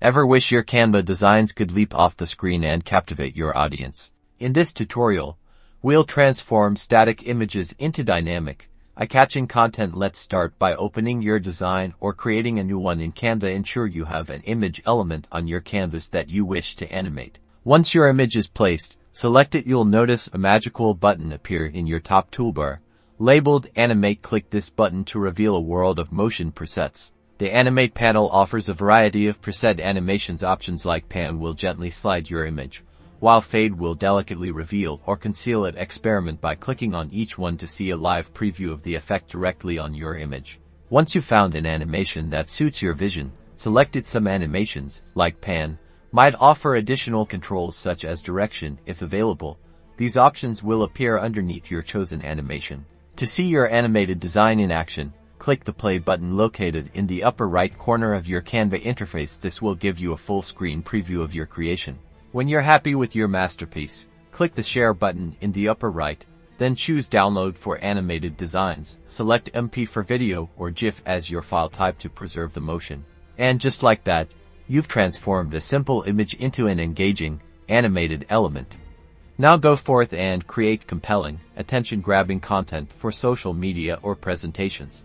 Ever wish your Canva designs could leap off the screen and captivate your audience? In this tutorial, we'll transform static images into dynamic, eye-catching content. Let's start by opening your design or creating a new one in Canva. Ensure you have an image element on your canvas that you wish to animate. Once your image is placed, select it. You'll notice a magical button appear in your top toolbar, labeled Animate. Click this button to reveal a world of motion presets. The Animate panel offers a variety of preset animations. Options like Pan will gently slide your image, while Fade will delicately reveal or conceal it. Experiment by clicking on each one to see a live preview of the effect directly on your image. Once you've found an animation that suits your vision, select it. Some animations, like Pan, might offer additional controls such as direction if available. These options will appear underneath your chosen animation. To see your animated design in action, click the play button located in the upper right corner of your Canva interface. This will give you a full screen preview of your creation. When you're happy with your masterpiece, click the share button in the upper right, then choose download for animated designs. Select MP for video or GIF as your file type to preserve the motion. And just like that, you've transformed a simple image into an engaging, animated element. Now go forth and create compelling, attention-grabbing content for social media or presentations.